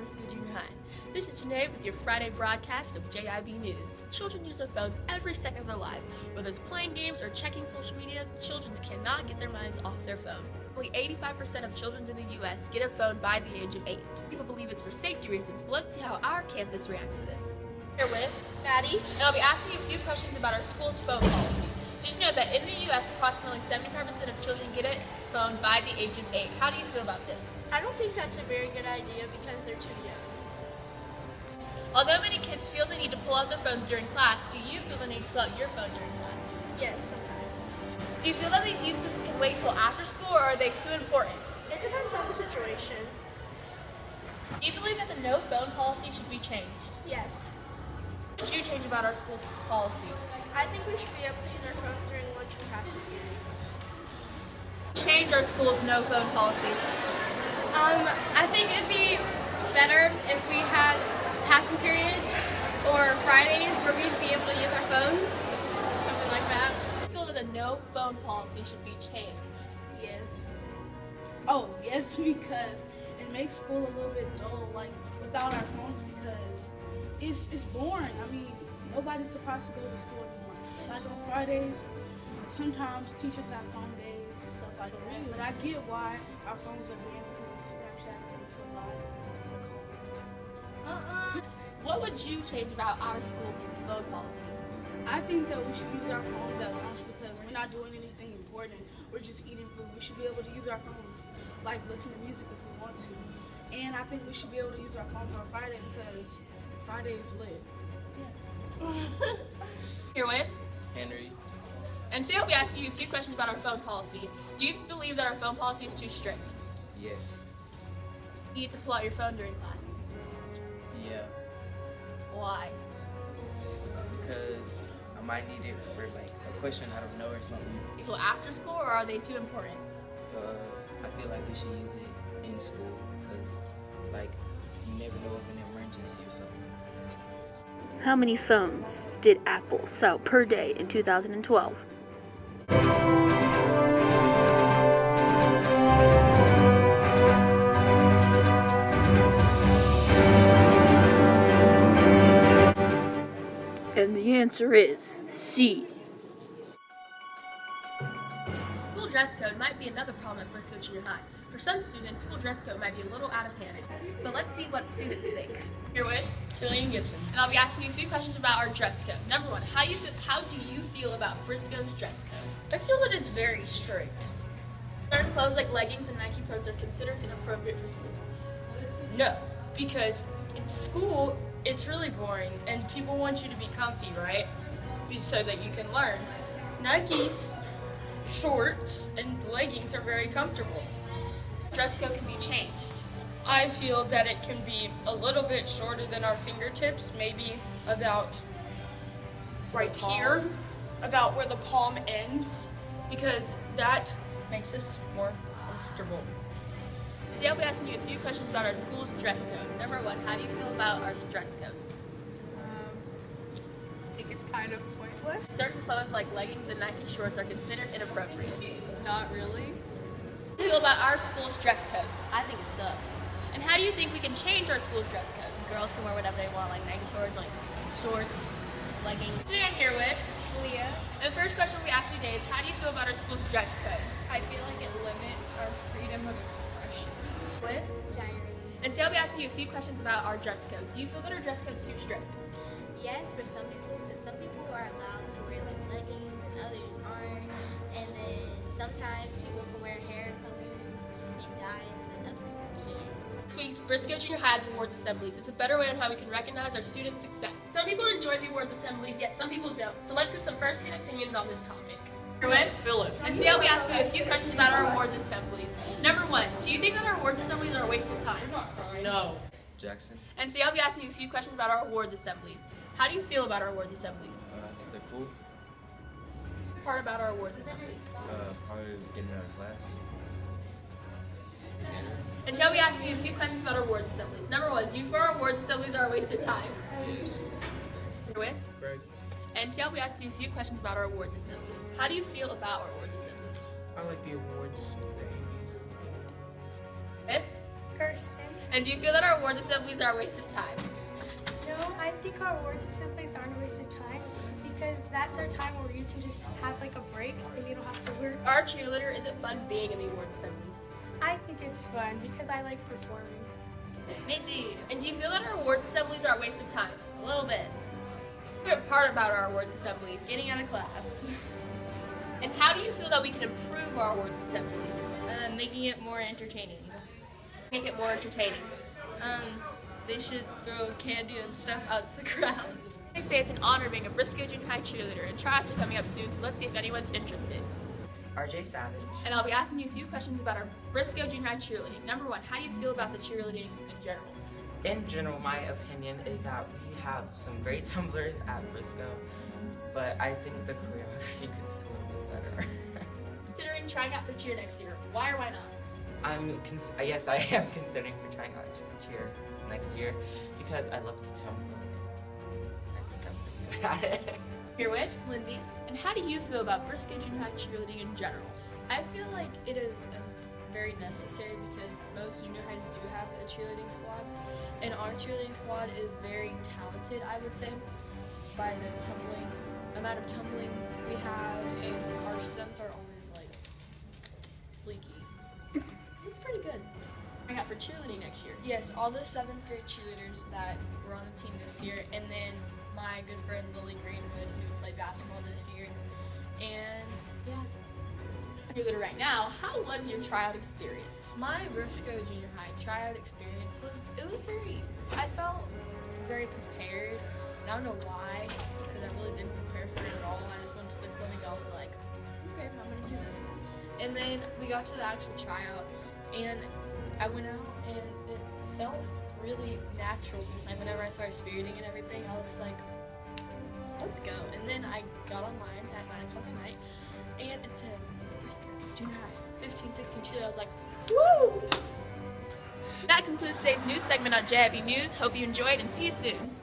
Briscoe Junior High. This is Jahnai with your Friday broadcast of JIB News. Children use their phones every second of their lives. Whether it's playing games or checking social media, children cannot get their minds off their phone. Only 85% of children in the U.S. get a phone by the age of 8. People believe it's for safety reasons, but let's see how our campus reacts to this. Here with Maddie. and I'll be asking you a few questions about our school's phone policy. Did you know that in the U.S., approximately 75% of children get a phone by the age of 8? How do you feel about this? I don't think that's a very good idea because they're too young. Although many kids feel the need to pull out their phones during class, do you feel the need to pull out your phone during class? Yes, sometimes. Do you feel that these uses can wait till after school, or are they too important? It depends on the situation. Do you believe that the no phone policy should be changed? Yes. What would you change about our school's policy? I think we should be able to use our phones during lunch and passing periods. Change our school's no phone policy. I think it'd be better if we had passing periods or Fridays where we'd be able to use our phones, something like that. I feel that the no phone policy should be changed. Yes. Oh, yes, because it makes school a little bit dull, like, without our phones, because it's boring. I mean, nobody's supposed to go to school anymore. Like on Fridays, sometimes teachers have phone days and stuff like that. But I get why our phones are banned because of Snapchat and so on. What would you change about our school phone policy? I think that we should use our phones at lunch because we're not doing anything important. We're just eating food. We should be able to use our phones, like listen to music if we want to. And I think we should be able to use our phones on Friday because Friday is lit. Here with Henry. And today I'll be asking you a few questions about our phone policy. Do you believe that our phone policy is too strict? Yes. You need to pull out your phone during class. Yeah. Why? Because I might need it for like a question I don't know or something. Until after school, or are they too important? I feel like we should use it in school because like you never know of an emergency or something. How many phones did Apple sell per day in 2012? And the answer is C. School dress code might be another problem at Briscoe Junior High. For some students, school dress code might be a little out of hand. But let's see what students think. Here with Julian Gibson. and I'll be asking you a few questions about our dress code. Number one, how do you feel about Briscoe's dress code? I feel that it's very strict. Certain clothes like leggings and Nike Pros are considered inappropriate for school. No, because in school, it's really boring and people want you to be comfy, right? So that you can learn. Nike's shorts and leggings are very comfortable. Dress code can be changed. I feel that it can be a little bit shorter than our fingertips, maybe about right here, about where the palm ends, because that makes us more comfortable. Today I'll be asking you a few questions about our school's dress code. Number one, how do you feel about our dress code? I think it's kind of pointless. Certain clothes like leggings and Nike shorts are considered inappropriate. Not really. How do you feel about our school's dress code? I think it sucks. And how do you think we can change our school's dress code? Girls can wear whatever they want, like Nike shorts, leggings. Today I'm here with Leah. And the first question we asked you today is, how do you feel about our school's dress code? I feel like it limits our freedom of expression. With Jahnai. And today I'll be asking you a few questions about our dress code. Do you feel that our dress code is too strict? Yes, for some people, because some people are allowed to wear like leggings and others aren't. And then sometimes people can wear hair colors and dyes and then other people can't. This week's Briscoe Junior High's awards assemblies. It's a better way on how we can recognize our students' success. Some people enjoy the awards assemblies, yet some people don't. So let's get some first-hand opinions on this topic. Here with Philip. And today I'll be asking you a few questions about our awards assemblies. Number one, do you think that our awards assemblies are a waste of time? No. Jackson. And today I'll be asking you a few questions about our awards assemblies. How do you feel about our awards assemblies? I think they're cool. Part about our awards assemblies. Probably getting out of class. And today I'll be asking you a few questions about our awards assemblies. Number one, do you feel our awards assemblies are a waste of time? Yes. Here with Right. And today I'll be asking you a few questions about our awards assemblies. How do you feel about our awards assemblies? I like the awards, the Amy's and the With Kirsten. And do you feel that our awards assemblies are a waste of time? No, I think our awards assemblies aren't a waste of time because that's our time where you can just have like a break and you don't have to work. Our cheerleader, is it fun being in the awards assemblies? I think it's fun because I like performing. Macy, and do you feel that our awards assemblies are a waste of time? A little bit. Favorite part about our awards assemblies? Getting out of class. And how do you feel that we can improve our awards assemblies? Making it more entertaining. Make it more entertaining. They should throw candy and stuff out to the crowds. I say it's an honor being a Briscoe Junior High cheerleader, and tryouts are coming up soon, so let's see if anyone's interested. RJ Savage. And I'll be asking you a few questions about our Briscoe Junior High cheerleading. Number one, how do you feel about the cheerleading in general? In general, my opinion is that we have some great tumblers at Briscoe, but I think the choreography could be a little bit better. Considering trying out for cheer next year, why or why not? Yes, I am considering for trying out for cheer next year because I love to tumble. I think I'm pretty good at it. Here with Lindy. And how do you feel about Briscoe Junior High cheerleading in general? I feel like it is very necessary because most junior highs do have a cheerleading squad, and our cheerleading squad is very talented, I would say, by the amount of tumbling we have, and our stunts are always like fleeky. It's pretty good. Trying out for cheerleading next year. Yes, all the 7th grade cheerleaders that were on the team this year, and then my good friend Lily Greenwood, who played basketball this year, and yeah. Cheerleader right now, how was your tryout experience? My Briscoe Junior High tryout experience was I felt very prepared. And I don't know why, because I really didn't prepare for it at all. I just went to the clinic, I was like, okay, I'm gonna do this. And then we got to the actual tryout, and I went out, and it felt really natural. Like whenever I started spiriting and everything, I was just like, let's go. And then I got online at 9 o'clock at night, and it said, Briscoe Junior High, 15, 16 cheerleader. I was like, woo! That concludes today's news segment on JIB News. Hope you enjoyed and see you soon.